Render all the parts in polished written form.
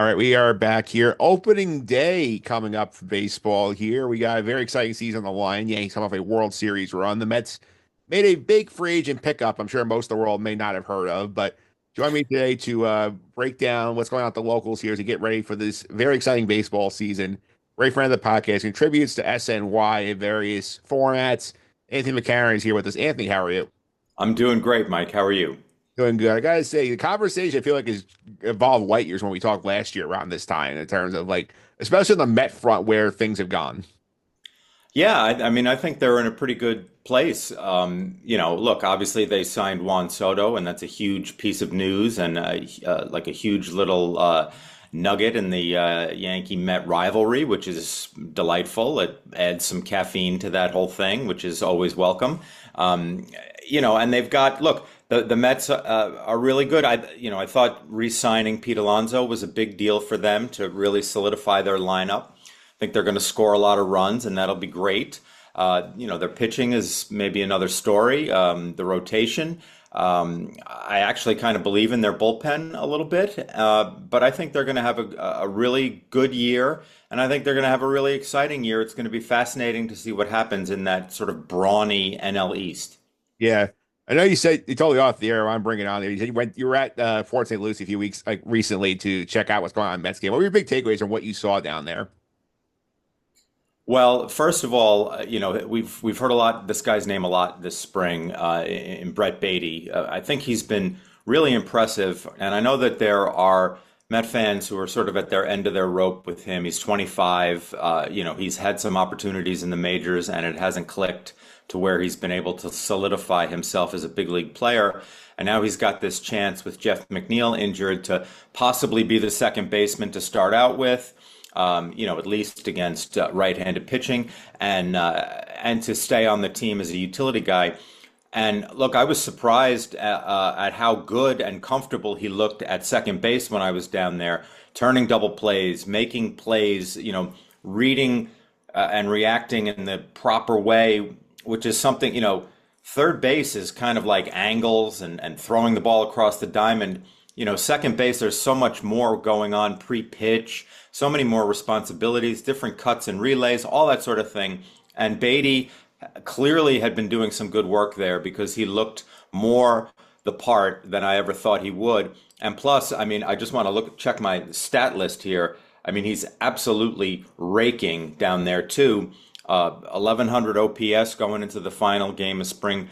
All right, we are back here. Opening day coming up for baseball here. We got a very exciting season on the line. Yankees come off a World Series run. The Mets made a big free agent pickup. I'm sure most of the world may not have heard of, but join me today to break down what's going on at the locals here to get ready for this very exciting baseball season. Great friend of the podcast, contributes to SNY in various formats. Anthony McCarron is here with us. Anthony, how are you? I'm doing great, Mike. How are you? Doing good. I gotta say, the conversation I feel like has evolved light years when we talked last year around this time in terms of like, especially on the Met front where things have gone. Yeah, I mean, I think they're in a pretty good place. Look, obviously they signed Juan Soto, and that's a huge piece of news and like a huge little nugget in the Yankee Met rivalry, which is delightful. It adds some caffeine to that whole thing, which is always welcome. And they've got, look, the Mets are really good. I thought re-signing Pete Alonso was a big deal for them to really solidify their lineup. I think they're going to score a lot of runs, and that'll be great. Their pitching is maybe another story. The rotation, I actually kind of believe in their bullpen a little bit, but I think they're going to have a really good year, and I think they're going to have a really exciting year. It's going to be fascinating to see what happens in that sort of brawny NL East. Yeah. I know you said you totally off the air. I'm bringing it on there. You said you were at Fort St. Lucie a few weeks like recently to check out what's going on in Mets game. What were your big takeaways from what you saw down there? Well, first of all, we've heard a lot this guy's name a lot this spring in Brett Beatty. I think he's been really impressive, and I know that there are Met fans who are sort of at their end of their rope with him. He's 25. He's had some opportunities in the majors, and it hasn't clicked to where he's been able to solidify himself as a big league player. And now he's got this chance with Jeff McNeil injured to possibly be the second baseman to start out with at least against right-handed pitching, and to stay on the team as a utility guy. And look, I was surprised at how good and comfortable he looked at second base when I was down there, turning double plays, making plays, reading and reacting in the proper way, which is something, third base is kind of like angles and throwing the ball across the diamond. Second base, there's so much more going on pre-pitch, so many more responsibilities, different cuts and relays, all that sort of thing. And Beatty clearly had been doing some good work there because he looked more the part than I ever thought he would. And plus, I mean, I just want to check my stat list here. I mean, he's absolutely raking down there too. 1100 OPS going into the final game of spring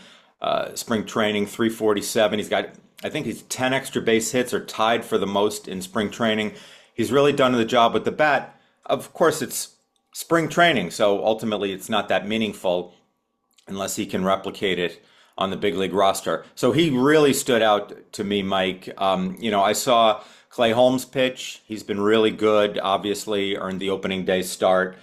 training, 347. I think he's 10 extra base hits are tied for the most in spring training. He's really done the job with the bat. Of course, it's spring training, so ultimately it's not that meaningful unless he can replicate it on the big league roster. So he really stood out to me, Mike. I saw Clay Holmes pitch. He's been really good, obviously, earned the opening day start.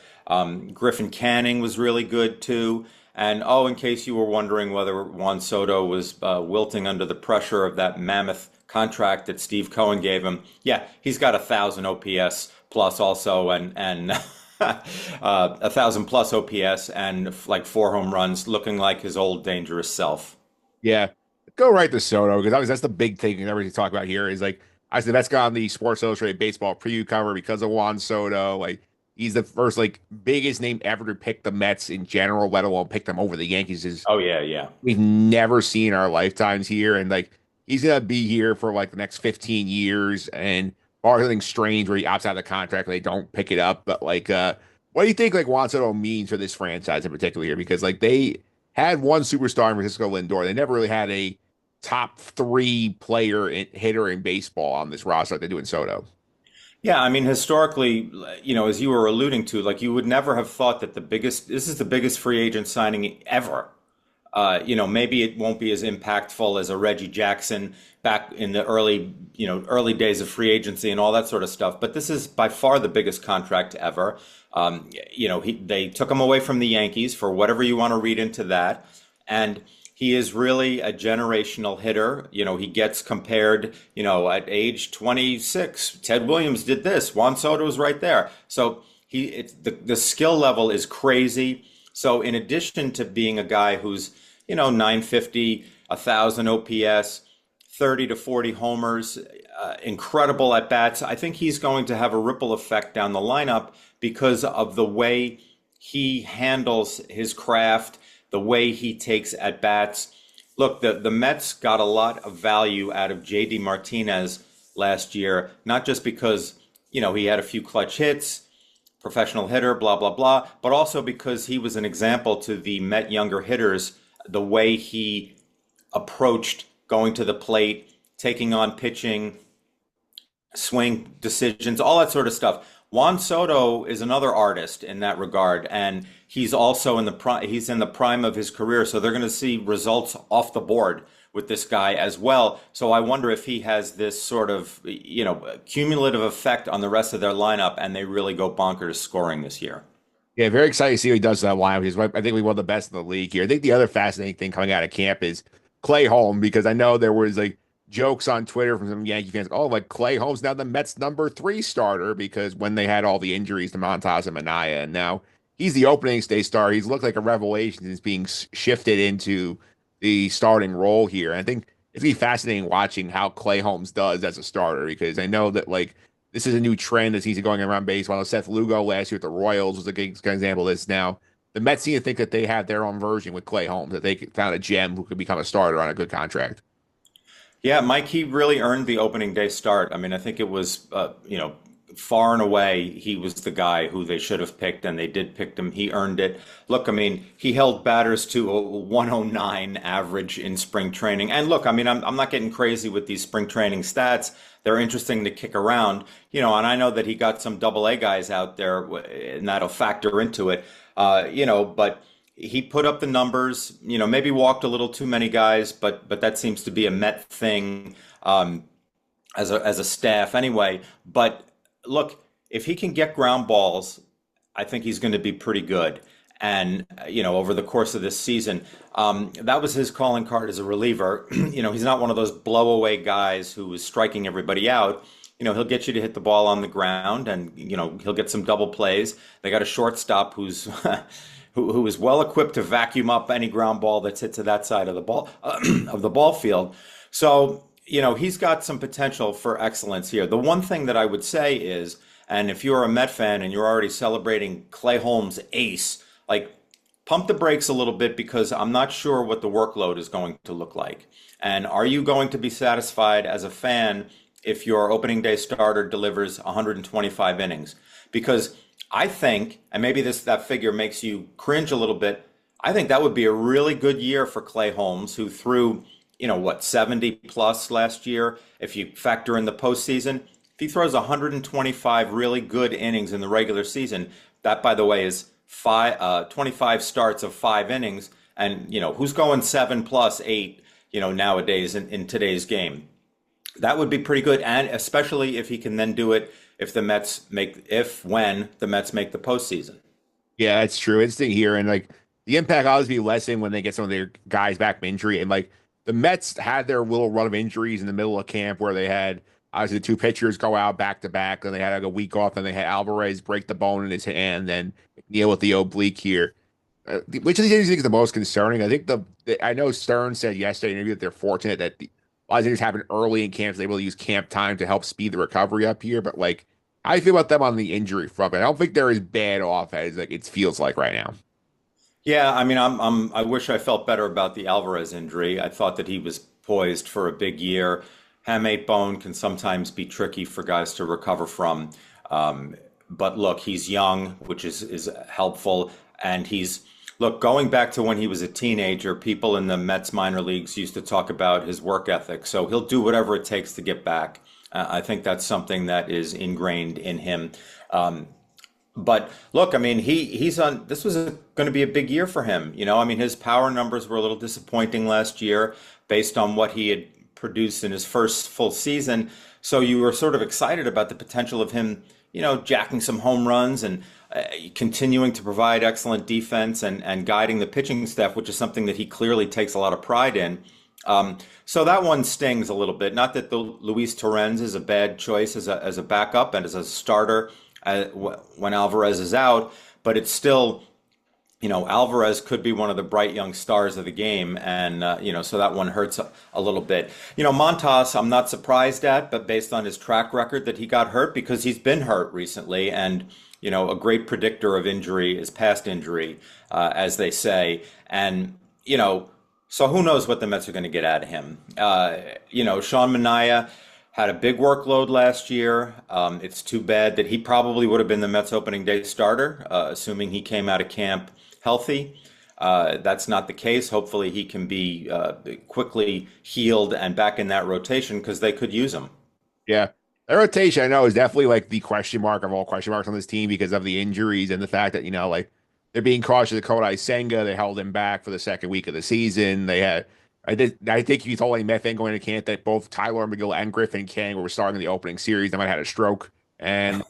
Griffin Canning was really good too. And in case you were wondering whether Juan Soto was wilting under the pressure of that mammoth contract that Steve Cohen gave him, yeah, he's got 1,000 OPS plus also, and 1,000 plus OPS and like 4 home runs, looking like his old dangerous self. Yeah. Go right to Soto because obviously that's the big thing and everything to talk about here is like I said that's got on the Sports Illustrated baseball preview cover because of Juan Soto. Like he's the first like biggest name ever to pick the Mets in general, let alone pick them over the Yankees. Is Oh yeah, yeah. we've never seen our lifetimes here, and like he's gonna be here for like the next 15 years. And or something strange where he opts out of the contract and they don't pick it up. But like, what do you think like Juan Soto means for this franchise in particular here? Because like they had one superstar in Francisco Lindor, they never really had a top three player hitter in baseball on this roster like they do in Soto. Yeah, I mean, historically, as you were alluding to, like you would never have thought that this is the biggest free agent signing ever. Maybe it won't be as impactful as a Reggie Jackson back in the early days of free agency and all that sort of stuff. But this is by far the biggest contract ever. They took him away from the Yankees for whatever you want to read into that. And he is really a generational hitter. He gets compared, at age 26, Ted Williams did this, Juan Soto's right there. So the skill level is crazy. So in addition to being a guy who's, 950, 1,000 OPS, 30 to 40 homers, incredible at bats. I think he's going to have a ripple effect down the lineup because of the way he handles his craft, the way he takes at bats. Look, the Mets got a lot of value out of JD Martinez last year, not just because, he had a few clutch hits, professional hitter, blah, blah, blah, but also because he was an example to the Met younger hitters, the way he approached going to the plate, taking on pitching, swing decisions, all that sort of stuff. Juan Soto is another artist in that regard, and he's also he's in the prime of his career, so they're going to see results off the board with this guy as well. So I wonder if he has this sort of, cumulative effect on the rest of their lineup, and they really go bonkers scoring this year. Yeah, very excited to see what he does to that lineup. I think we one of the best in the league here. I think the other fascinating thing coming out of camp is Clay Holmes, because I know there was like jokes on Twitter from some Yankee fans. Oh, like Clay Holmes now the Mets #3 starter because when they had all the injuries to Montas and Manaea, and now he's the opening day star. He's looked like a revelation. He's being shifted into the starting role here. And I think it's gonna be fascinating watching how Clay Holmes does as a starter because I know that like this is a new trend that seems to be going around baseball. Seth Lugo last year with the Royals was a good example of this. Now the Mets seem to think that they have their own version with Clay Holmes, that they found a gem who could become a starter on a good contract. Yeah, Mike, he really earned the opening day start. I mean, I think it was, far and away, he was the guy who they should have picked, and they did pick him. He earned it. Look, I mean, he held batters to a 109 average in spring training. And look, I mean, I'm not getting crazy with these spring training stats. They're interesting to kick around, and I know that he got some double A guys out there, and that'll factor into it, but he put up the numbers, maybe walked a little too many guys, but that seems to be a Met thing as a staff anyway. But look, if he can get ground balls, I think he's going to be pretty good. And over the course of this season, that was his calling card as a reliever. He's not one of those blow away guys who is striking everybody out. He'll get you to hit the ball on the ground, and he'll get some double plays. They got a shortstop who's who is well equipped to vacuum up any ground ball that's hit to that side of the ball of the ball field. So, he's got some potential for excellence here. The one thing that I would say is, and if you're a Met fan and you're already celebrating Clay Holmes' ace, like pump the brakes a little bit because I'm not sure what the workload is going to look like. And are you going to be satisfied as a fan if your opening day starter delivers 125 innings? Because I think, and maybe that figure makes you cringe a little bit, I think that would be a really good year for Clay Holmes, who threw, 70 plus last year. If you factor in the postseason, if he throws 125 really good innings in the regular season, that, by the way, is 25 starts of 5 innings. And, who's going 7 plus 8, nowadays in today's game? That would be pretty good. And especially if he can then do it when the Mets make the postseason. Yeah, that's true. It's the here and like the impact obviously be lessened when they get some of their guys back from injury. And like the Mets had their little run of injuries in the middle of camp where they had obviously the two pitchers go out back to back, and they had like a week off, and they had Alvarez break the bone in his hand, then McNeil with the oblique here. Which of these things is the most concerning? I think I know Stern said yesterday in an interview that they're fortunate that a lot of things happen early in camp, so they will use camp time to help speed the recovery up here. But like, how do you feel about them on the injury front? I don't think they're as bad off as like it feels like right now. Yeah, I mean, I wish I felt better about the Alvarez injury. I thought that he was poised for a big year. Hamate bone can sometimes be tricky for guys to recover from. But look, he's young, which is helpful. And look, going back to when he was a teenager, people in the Mets minor leagues used to talk about his work ethic. So he'll do whatever it takes to get back. I think that's something that is ingrained in him. But look, I mean, this was going to be a big year for him. I mean, his power numbers were a little disappointing last year based on what he had produced in his first full season. So you were sort of excited about the potential of him, jacking some home runs and continuing to provide excellent defense and guiding the pitching staff, which is something that he clearly takes a lot of pride in. So that one stings a little bit. Not that the Luis Torrens is a bad choice as a backup and as a starter when Alvarez is out, but it's still, Alvarez could be one of the bright young stars of the game, and so that one hurts a little bit. Montas, I'm not surprised at, but based on his track record, that he got hurt because he's been hurt recently, and a great predictor of injury is past injury, as they say, and so who knows what the Mets are going to get out of him? Sean Manaea had a big workload last year. It's too bad that he probably would have been the Mets opening day starter, assuming he came out of camp healthy. That's not the case. Hopefully, he can be quickly healed and back in that rotation because they could use him. Yeah. The rotation, I know, is definitely like the question mark of all question marks on this team because of the injuries and the fact that, like they're being cautious of Kodai Senga. They held him back for the second week of the season. I think you told any Met fan going into camp that both Tyler McGill and Griffin King were starting the opening series. They might have had a stroke. And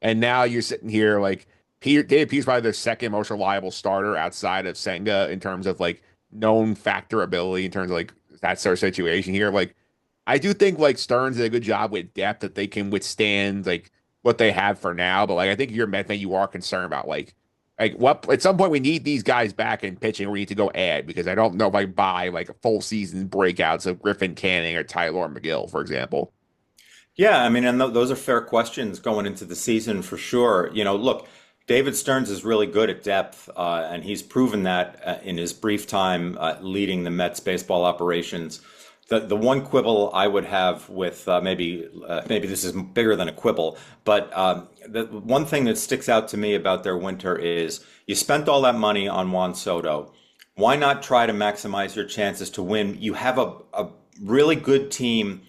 now you're sitting here like David Peter's probably their second most reliable starter outside of Senga in terms of like known factor ability in terms of like that sort of situation here. Like I do think like Stearns did a good job with depth that they can withstand like what they have for now. But like I think if you're a Met fan, you are concerned about like what at some point we need these guys back in pitching. Or we need to go add because I don't know if I buy like a full season breakouts of Griffin Canning or Tyler McGill, for example. Yeah, I mean, and those are fair questions going into the season for sure. Look, David Stearns is really good at depth, and he's proven that in his brief time leading the Mets baseball operations. The one quibble I would have with maybe this is bigger than a quibble, but the one thing that sticks out to me about their winter is you spent all that money on Juan Soto. Why not try to maximize your chances to win? You have a really good team,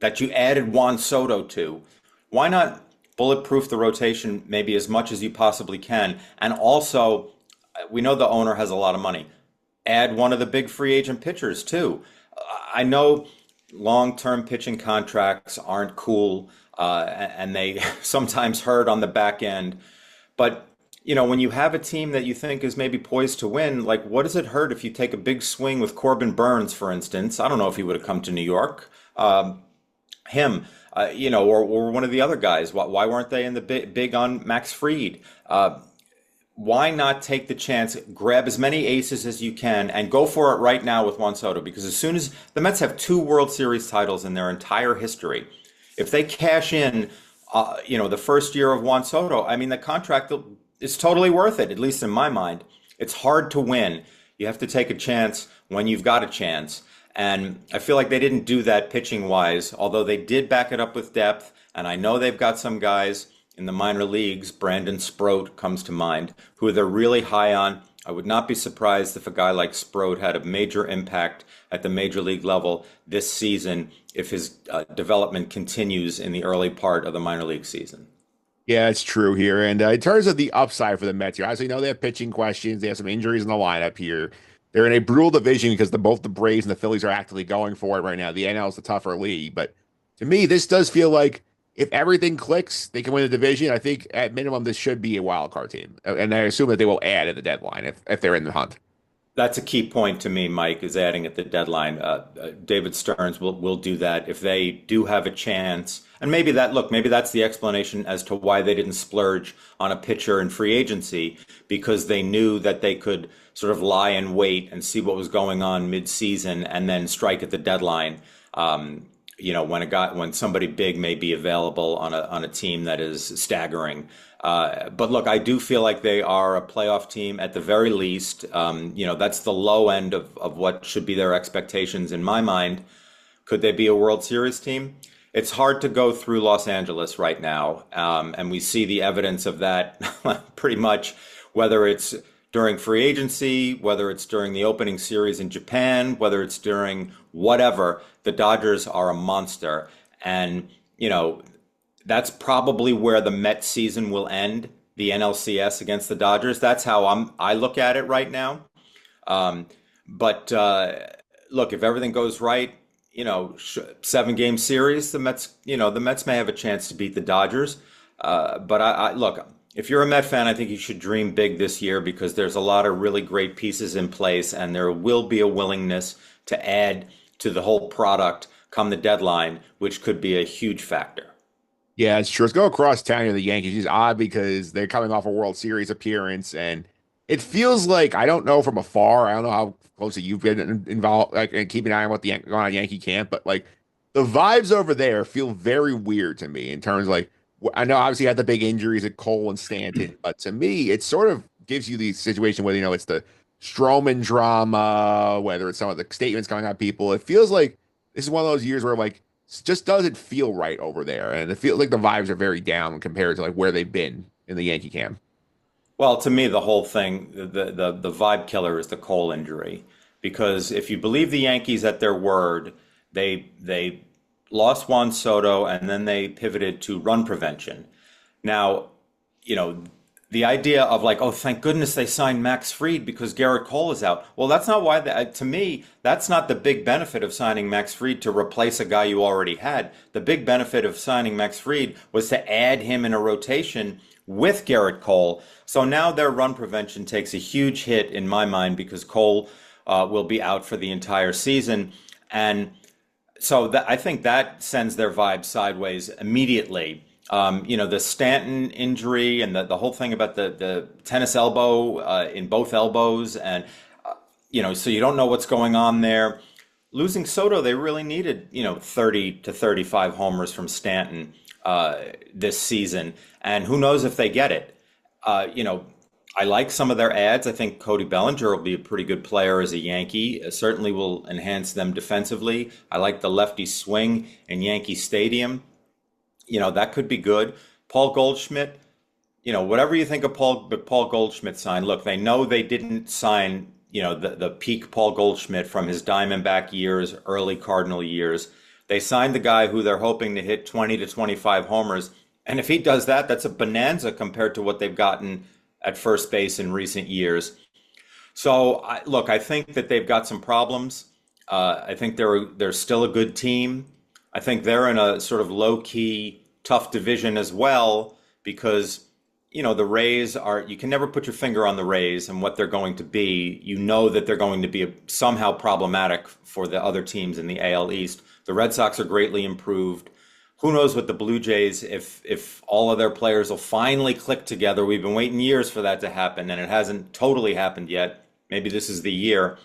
that you added Juan Soto to. Why not bulletproof the rotation maybe as much as you possibly can? And also, we know the owner has a lot of money. Add one of the big free agent pitchers too. I know long-term pitching contracts aren't cool, and they sometimes hurt on the back end. But when you have a team that you think is maybe poised to win, like what does it hurt if you take a big swing with Corbin Burns, for instance? I don't know if he would have come to New York. Him, or one of the other guys. Why weren't they in the big on Max Fried? Why not take the chance, grab as many aces as you can, and go for it right now with Juan Soto? Because as soon as the Mets have two World Series titles in their entire history, if they cash in, the first year of Juan Soto, I mean, the contract is totally worth it, at least in my mind. It's hard to win. You have to take a chance when you've got a chance. And I feel like they didn't do that pitching wise, although they did back it up with depth. And I know they've got some guys in the minor leagues. Brandon Sproat comes to mind, who they're really high on. I would not be surprised if a guy like Sproat had a major impact at the major league level this season if his development continues in the early part of the minor league season. Yeah, it's true here. And in terms of the upside for the Mets here, obviously, know they have pitching questions. They have some injuries in the lineup here. They're in a brutal division because both the Braves and the Phillies are actively going for it right now. The NL is the tougher league. But to me, this does feel like if everything clicks, they can win the division. I think at minimum, this should be a wild card team. And I assume that they will add at the deadline if they're in the hunt. That's a key point to me, Mike, is adding at the deadline. David Stearns will do that if they do have a chance. And maybe that's the explanation as to why they didn't splurge on a pitcher in free agency, because they knew that they could sort of lie in wait and see what was going on mid-season and then strike at the deadline. When somebody big may be available on a team that is staggering. But look, I do feel like they are a playoff team at the very least. That's the low end of what should be their expectations in my mind. Could they be a World Series team? It's hard to go through Los Angeles right now, and we see the evidence of that pretty much, whether it's during free agency, whether it's during the opening series in Japan, whether it's during whatever. The Dodgers are a monster, and that's probably where the Mets season will end, the NLCS against the Dodgers. That's how I look at it right now. But look, if everything goes right, 7-game series, the Mets may have a chance to beat the Dodgers. But I look, if you're a Met fan, I think you should dream big this year because there's a lot of really great pieces in place, and there will be a willingness to add to the whole product come the deadline, which could be a huge factor. Yeah, it's true. Let's go across town here. The Yankees is odd because they're coming off a World Series appearance, and it feels like I don't know from afar. I don't know how closely you've been involved, like, and keeping an eye on what going on Yankee camp, but like the vibes over there feel very weird to me in terms of like I know obviously you had the big injuries at Cole and Stanton, but to me it sort of gives you the situation where it's the Stroman drama, whether it's some of the statements coming out of people. It feels like this is one of those years where like it just doesn't feel right over there, and it feels like the vibes are very down compared to like where they've been in the Yankee camp. Well, to me, the whole thing, the vibe killer is the Cole injury. Because if you believe the Yankees at their word, they lost Juan Soto and then they pivoted to run prevention. Now, you know, the idea of like, oh, thank goodness they signed Max Fried because Garrett Cole is out. Well, that's not why. To me, that's not the big benefit of signing Max Fried to replace a guy you already had. The big benefit of signing Max Fried was to add him in a rotation with Garrett Cole. So now their run prevention takes a huge hit in my mind because Cole will be out for the entire season. And so I think that sends their vibe sideways immediately. The Stanton injury and the whole thing about the tennis elbow in both elbows. And, so you don't know what's going on there. Losing Soto, they really needed, 30 to 35 homers from Stanton this season. And who knows if they get it. I like some of their ads. I think Cody Bellinger will be a pretty good player as a Yankee. Certainly will enhance them defensively. I like the lefty swing in Yankee Stadium. That could be good. Paul Goldschmidt, whatever you think of Paul Goldschmidt signed. Look, they know they didn't sign, the peak Paul Goldschmidt from his Diamondback years, early Cardinal years. They signed the guy who they're hoping to hit 20 to 25 homers. And if he does that, that's a bonanza compared to what they've gotten at first base in recent years. So, I think that they've got some problems. I think they're still a good team. I think they're in a sort of low-key, tough division as well because, the Rays you can never put your finger on the Rays and what they're going to be. You know that they're going to be somehow problematic for the other teams in the AL East. The Red Sox are greatly improved. Who knows with the Blue Jays if all of their players will finally click together. We've been waiting years for that to happen, and it hasn't totally happened yet. Maybe this is the year.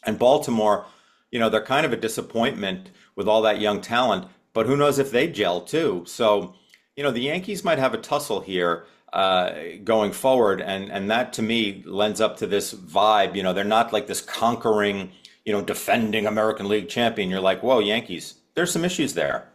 And Baltimore, they're kind of a disappointment with all that young talent, but who knows if they gel too. So, the Yankees might have a tussle here going forward, and that to me lends up to this vibe. They're not like this conquering, defending American League champion. You're like, whoa, Yankees, there's some issues there.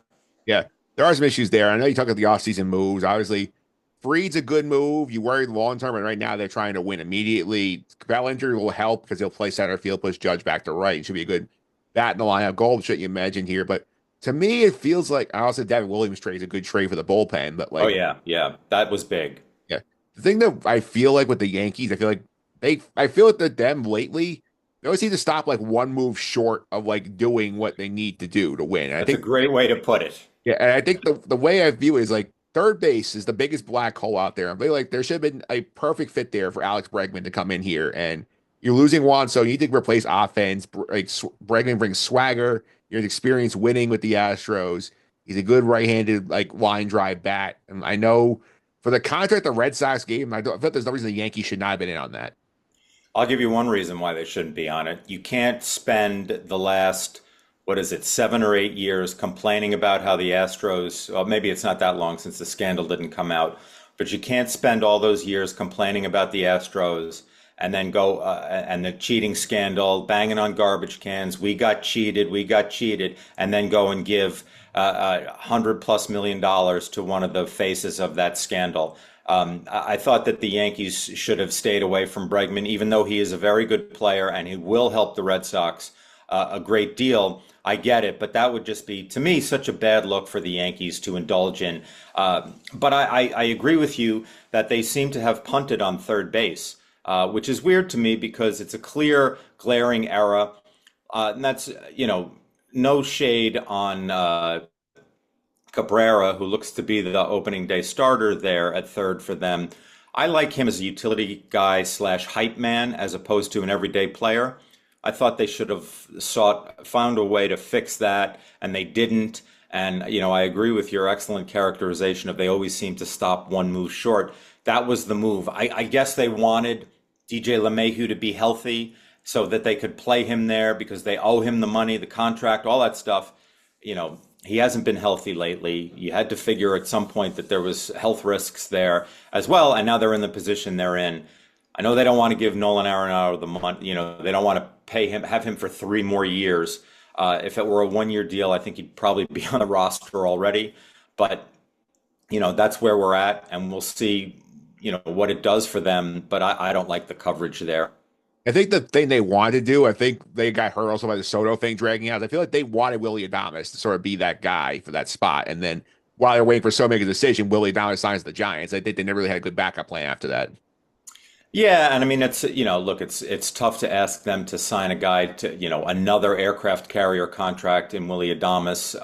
Yeah, there are some issues there. I know you talk about the offseason moves. Obviously, Freed's a good move. You worry long term, and right now they're trying to win immediately. Bellinger will help because he'll play center field, push Judge back to right. It should be a good bat in the lineup. Gold, shouldn't you imagine here? But to me, it feels like I also Devin Williams trade is a good trade for the bullpen. But Oh like, yeah, that was big. yeah, the thing that I feel like with the Yankees, I feel like that them lately. They always need to stop like one move short of like doing what they need to do to win. And I That's a think great way to put it. yeah, and I think the way I view it is like third base is the biggest black hole out there. I feel like there should have been a perfect fit there for Alex Bregman to come in here. And you're losing Juan, so you need to replace offense. Bregman brings swagger. You're experienced winning with the Astros. He's a good right-handed like line drive bat. And I know for the contract the Red Sox gave him, I feel like there's no reason the Yankees should not have been in on that. I'll give you one reason why they shouldn't be on it. You can't spend the last, 7 or 8 years complaining about how the Astros, well, maybe it's not that long since the scandal didn't come out, but you can't spend all those years complaining about the Astros and then go and the cheating scandal, banging on garbage cans. We got cheated, and then go and give $100+ million to one of the faces of that scandal. I thought that the Yankees should have stayed away from Bregman, even though he is a very good player and he will help the Red Sox a great deal. I get it, but that would just be, to me, such a bad look for the Yankees to indulge in. But I agree with you that they seem to have punted on third base, which is weird to me because it's a clear, glaring error. And that's, no shade on Cabrera, who looks to be the opening day starter there at third for them. I like him as a utility guy / hype man as opposed to an everyday player. I thought they should have found a way to fix that, and they didn't. And, I agree with your excellent characterization of they always seem to stop one move short. That was the move. I guess they wanted DJ LeMahieu to be healthy so that they could play him there because they owe him the money, the contract, all that stuff. He hasn't been healthy lately. You had to figure at some point that there was health risks there as well, and now they're in the position they're in. I know they don't want to give Nolan Arenado the money. They don't want to pay him, have him for 3 more years. If it were a 1 year deal, I think he'd probably be on the roster already. But that's where we're at, and we'll see, what it does for them. But I don't like the coverage there. I think the thing they wanted to do, I think they got hurt also by the Soto thing dragging out. I feel like they wanted Willie Adames to sort of be that guy for that spot. And then while they're waiting for Soto to make a decision, Willie Adames signs the Giants. I think they never really had a good backup plan after that. Yeah, and I mean look, it's tough to ask them to sign a guy to, another aircraft carrier contract in Willie Adames.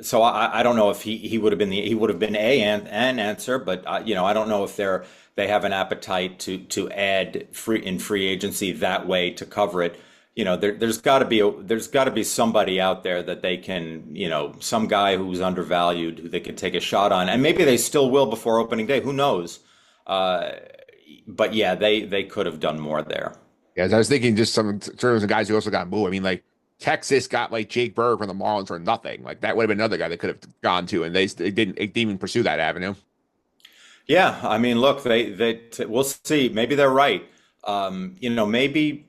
So I don't know if he would have been he would have been an answer, but I don't know if they have an appetite to add free agency that way to cover it. There's got to be somebody out there that they can, some guy who's undervalued who they could take a shot on, and maybe they still will before opening day. Who knows? But yeah, they could have done more there. Yeah, I was thinking just some terms of guys who also got moved. I mean, like Texas got like Jake Berg from the Marlins for nothing. Like that would have been another guy they could have gone to, and they didn't even pursue that avenue. Yeah, I mean, look, we'll see. Maybe they're right. Maybe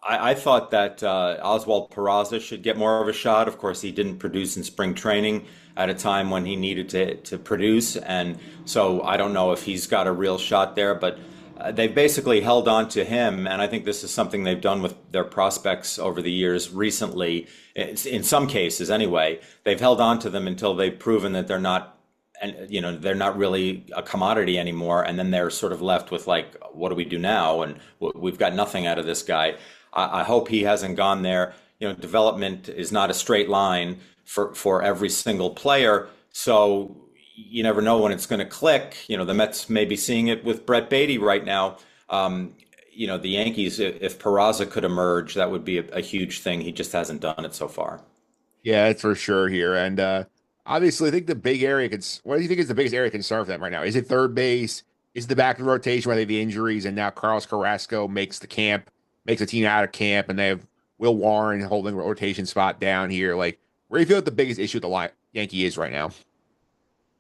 I thought that Oswald Peraza should get more of a shot. Of course, he didn't produce in spring training at a time when he needed to produce, and so I don't know if he's got a real shot there. But they've basically held on to him, and I think this is something they've done with their prospects over the years recently. In some cases, anyway, they've held on to them until they've proven that they're not. And they're not really a commodity anymore, and then they're sort of left with like, what do we do now? And we've got nothing out of this guy. I hope he hasn't gone there. Development is not a straight line for every single player, so you never know when it's going to click. The Mets may be seeing it with Brett Baty right now. The Yankees, if Peraza could emerge, that would be a huge thing. He just hasn't done it so far. Yeah, that's for sure here. And obviously, I think the big area what do you think is the biggest area of concern for them right now? Is it third base? Is it the back of the rotation where they have the injuries and now Carlos Carrasco makes a team out of camp, and they have Will Warren holding a rotation spot down here? Like, where do you feel like the biggest issue with the Yankee is right now?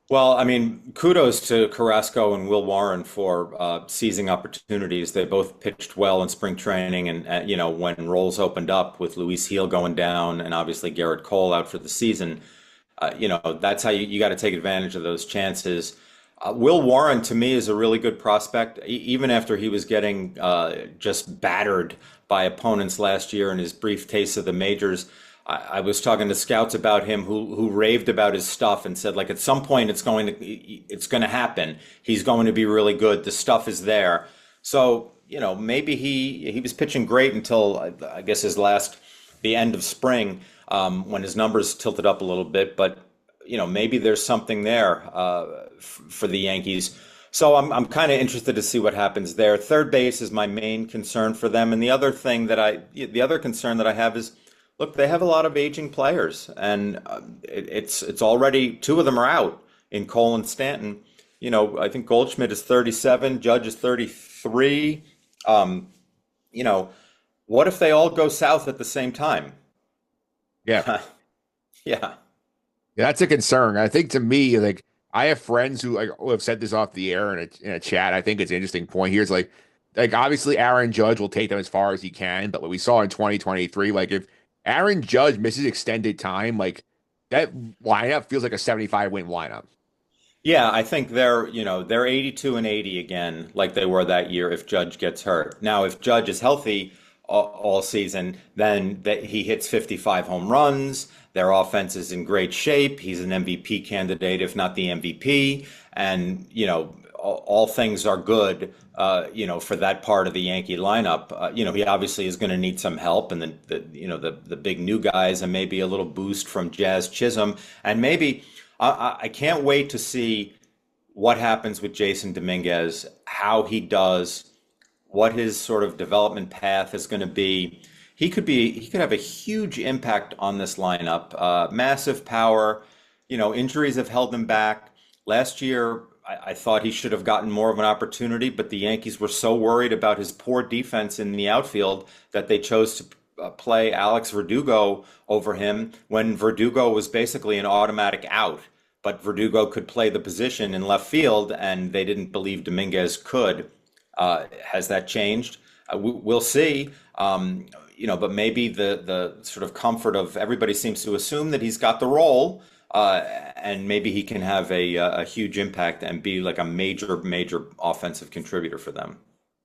Well, I mean, kudos to Carrasco and Will Warren for seizing opportunities. They both pitched well in spring training, and when roles opened up with Luis Gil going down and obviously Garrett Cole out for the season. That's how you got to take advantage of those chances. Will Warren, to me, is a really good prospect, even after he was getting just battered by opponents last year in his brief taste of the majors. I was talking to scouts about him who raved about his stuff and said, like, at some point it's going to happen. He's going to be really good. The stuff is there. So, maybe he was pitching great until I guess the end of spring. When his numbers tilted up a little bit, but maybe there's something there for the Yankees. So I'm kind of interested to see what happens there. Third base is my main concern for them, and the other concern that I have is, look, they have a lot of aging players, and it's already two of them are out in Cole and Stanton. I think Goldschmidt is 37, Judge is 33. What if they all go south at the same time? Yeah. Yeah. Yeah, that's a concern. I think to me, like I have friends who have said this off the air in a chat. I think it's an interesting point here. It's like obviously Aaron Judge will take them as far as he can, but what we saw in 2023, like if Aaron Judge misses extended time, like that lineup feels like a 75 win lineup. Yeah, I think they're 82 and 80 again, like they were that year if Judge gets hurt. Now, if Judge is healthy all season, then he hits 55 home runs. Their offense is in great shape. He's an MVP candidate, if not the MVP. And, all things are good, for that part of the Yankee lineup. He obviously is going to need some help, and the big new guys, and maybe a little boost from Jazz Chisholm. And maybe I can't wait to see what happens with Jason Dominguez, how he does, what his sort of development path is going to be. He could have a huge impact on this lineup. Massive power. Injuries have held him back. Last year, I thought he should have gotten more of an opportunity, but the Yankees were so worried about his poor defense in the outfield that they chose to play Alex Verdugo over him when Verdugo was basically an automatic out. But Verdugo could play the position in left field, and they didn't believe Dominguez could. Has that changed? We'll see. But maybe the sort of comfort of everybody seems to assume that he's got the role, and maybe he can have a huge impact and be like a major offensive contributor for them.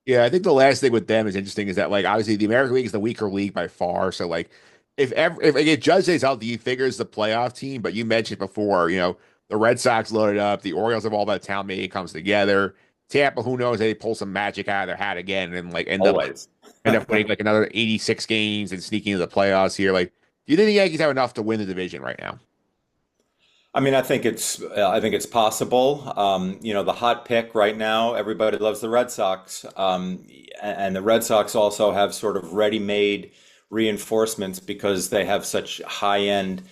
Yeah, I think the last thing with them is interesting is that like obviously the American League is the weaker league by far. So like if like, Judge stays healthy, he figures the playoff team. But you mentioned before, the Red Sox loaded up, the Orioles have all that talent, maybe it comes together. Tampa, who knows, they pull some magic out of their hat again and like Always. end up winning like another 86 games and sneaking into the playoffs here. Like, do you think the Yankees have enough to win the division right now? I mean, I think it's possible. The hot pick right now, everybody loves the Red Sox, and the Red Sox also have sort of ready-made reinforcements because they have such high-end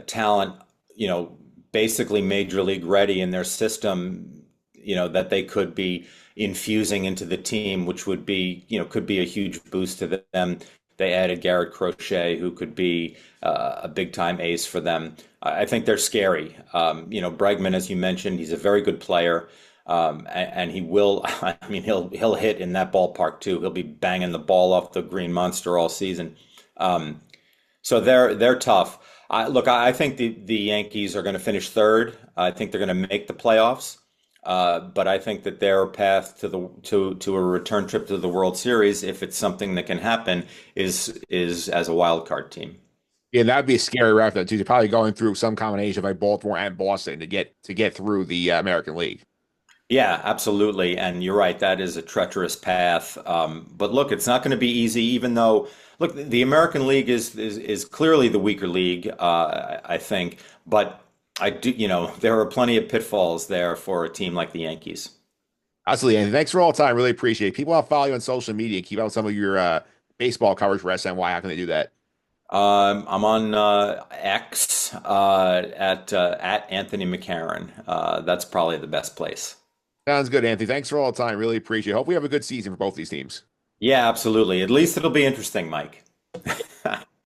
talent. Basically major league ready in their system. That they could be infusing into the team, which would be, could be a huge boost to them. They added Garrett Crochet, who could be a big time ace for them. I think they're scary. Bregman, as you mentioned, he's a very good player, and he will. I mean, he'll hit in that ballpark too. He'll be banging the ball off the green monster all season. So they're tough. Look, I think the Yankees are going to finish third. I think they're going to make the playoffs. But I think that their path to a return trip to the World Series, if it's something that can happen, is as a wild card team. Yeah, that'd be a scary route too. You're probably going through some combination of like Baltimore and Boston to get through the American League. Yeah, absolutely. And you're right, that is a treacherous path. But look, it's not going to be easy, even though, look, the American League is clearly the weaker league, I think. But I do, there are plenty of pitfalls there for a team like the Yankees. Absolutely, Anthony. Thanks for all the time. Really appreciate it. People want to follow you on social media. Keep out some of your baseball coverage for SNY. How can they do that? I'm on X at Anthony McCarron. That's probably the best place. Sounds good, Anthony. Thanks for all the time. Really appreciate it. Hope we have a good season for both these teams. Yeah, absolutely. At least it'll be interesting, Mike.